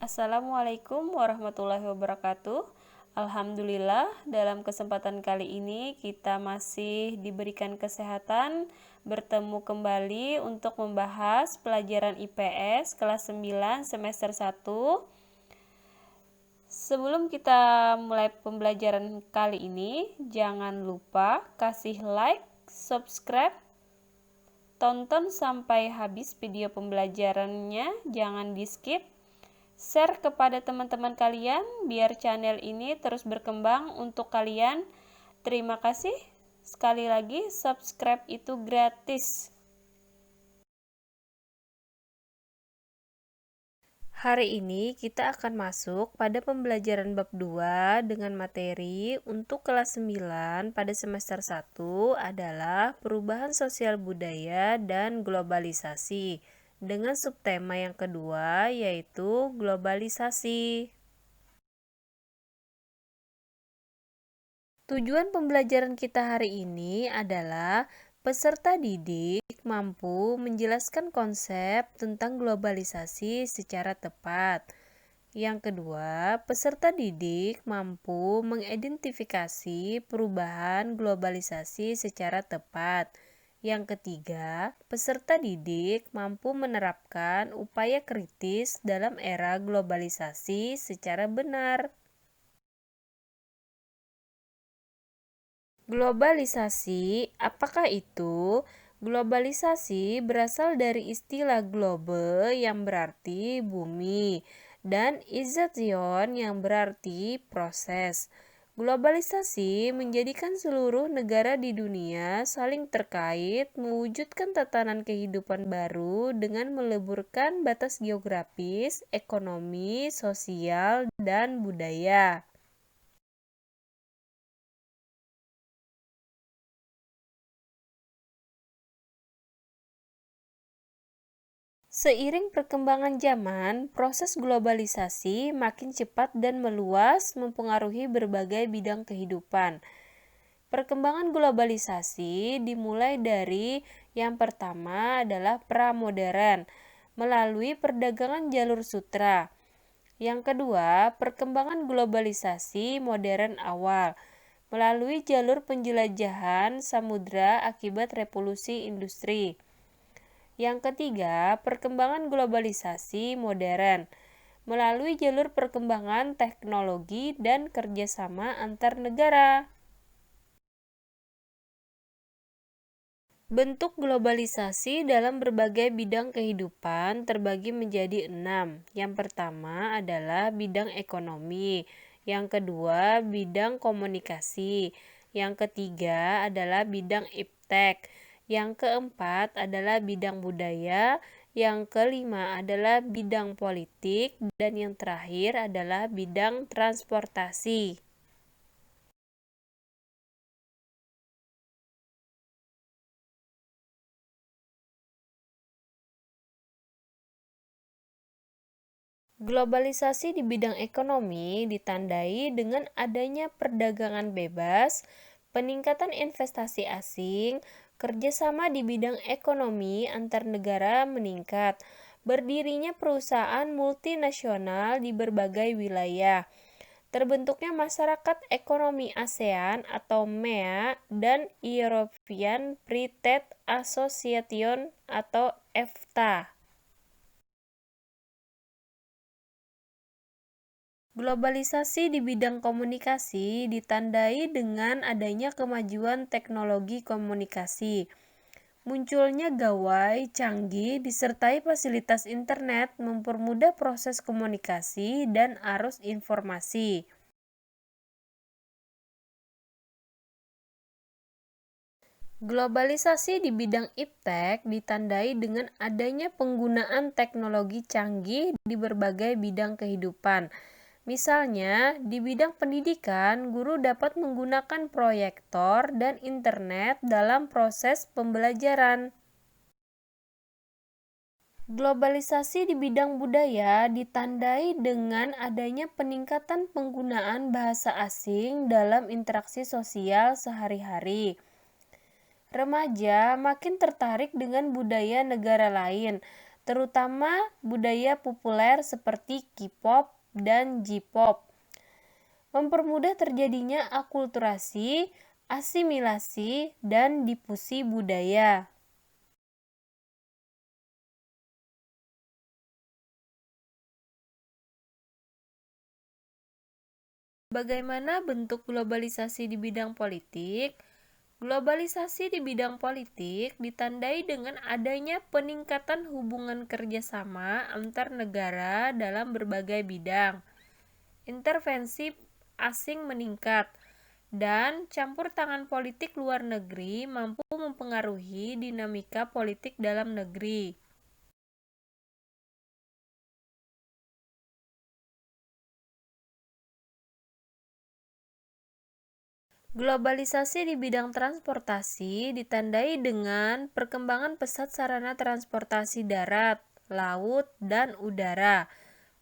Assalamualaikum warahmatullahi wabarakatuh. Alhamdulillah, dalam kesempatan kali ini kita masih diberikan kesehatan bertemu kembali untuk membahas pelajaran IPS kelas 9 semester 1. Sebelum kita mulai pembelajaran kali ini, jangan lupa kasih like, subscribe, tonton sampai habis video pembelajarannya, jangan di skip. Share kepada teman-teman kalian biar channel ini terus berkembang untuk kalian. Terima kasih. Sekali lagi, subscribe itu gratis. Hari ini kita akan masuk pada pembelajaran bab 2 dengan materi untuk kelas 9 pada semester 1 adalah perubahan sosial budaya dan globalisasi dengan subtema yang kedua yaitu globalisasi. Tujuan pembelajaran kita hari ini adalah peserta didik mampu menjelaskan konsep tentang globalisasi secara tepat. Yang kedua, peserta didik mampu mengidentifikasi perubahan globalisasi secara tepat. Yang ketiga, peserta didik mampu menerapkan upaya kritis dalam era globalisasi secara benar. Globalisasi, apakah itu? Globalisasi berasal dari istilah globe yang berarti bumi dan ization yang berarti proses. Globalisasi menjadikan seluruh negara di dunia saling terkait, mewujudkan tatanan kehidupan baru dengan meleburkan batas geografis, ekonomi, sosial, dan budaya. Seiring perkembangan zaman, proses globalisasi makin cepat dan meluas mempengaruhi berbagai bidang kehidupan. Perkembangan globalisasi dimulai dari yang pertama adalah pramodern, melalui perdagangan jalur sutra. Yang kedua, perkembangan globalisasi modern awal, melalui jalur penjelajahan samudra akibat revolusi industri. Yang ketiga, perkembangan globalisasi modern melalui jalur perkembangan teknologi dan kerjasama antar negara. Bentuk globalisasi dalam berbagai bidang kehidupan terbagi menjadi 6. Yang pertama adalah bidang ekonomi, yang kedua bidang komunikasi, yang ketiga adalah bidang iptek, yang keempat adalah bidang budaya, yang kelima adalah bidang politik, dan yang terakhir adalah bidang transportasi. Globalisasi di bidang ekonomi ditandai dengan adanya perdagangan bebas, peningkatan investasi asing, kerjasama di bidang ekonomi antar negara meningkat, berdirinya perusahaan multinasional di berbagai wilayah, terbentuknya masyarakat ekonomi ASEAN atau MEA dan European Free Trade Association atau EFTA. Globalisasi di bidang komunikasi ditandai dengan adanya kemajuan teknologi komunikasi. Munculnya gawai canggih disertai fasilitas internet mempermudah proses komunikasi dan arus informasi. Globalisasi di bidang iptek ditandai dengan adanya penggunaan teknologi canggih di berbagai bidang kehidupan. Misalnya, di bidang pendidikan, guru dapat menggunakan proyektor dan internet dalam proses pembelajaran. Globalisasi di bidang budaya ditandai dengan adanya peningkatan penggunaan bahasa asing dalam interaksi sosial sehari-hari. Remaja makin tertarik dengan budaya negara lain, terutama budaya populer seperti K-pop dan J-pop. Mempermudah terjadinya akulturasi, asimilasi, dan difusi budaya. Bagaimana bentuk globalisasi di bidang politik? Globalisasi di bidang politik ditandai dengan adanya peningkatan hubungan kerjasama antar negara dalam berbagai bidang. Intervensi asing meningkat, dan campur tangan politik luar negeri mampu mempengaruhi dinamika politik dalam negeri. Globalisasi di bidang transportasi ditandai dengan perkembangan pesat sarana transportasi darat, laut, dan udara.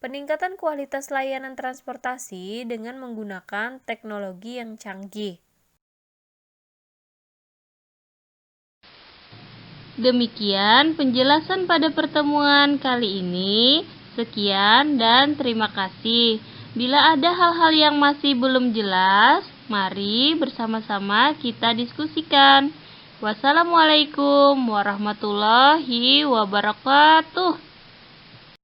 Peningkatan kualitas layanan transportasi dengan menggunakan teknologi yang canggih. Demikian penjelasan pada pertemuan kali ini. Sekian dan terima kasih. Bila ada hal-hal yang masih belum jelas, mari bersama-sama kita diskusikan. Wassalamualaikum warahmatullahi wabarakatuh.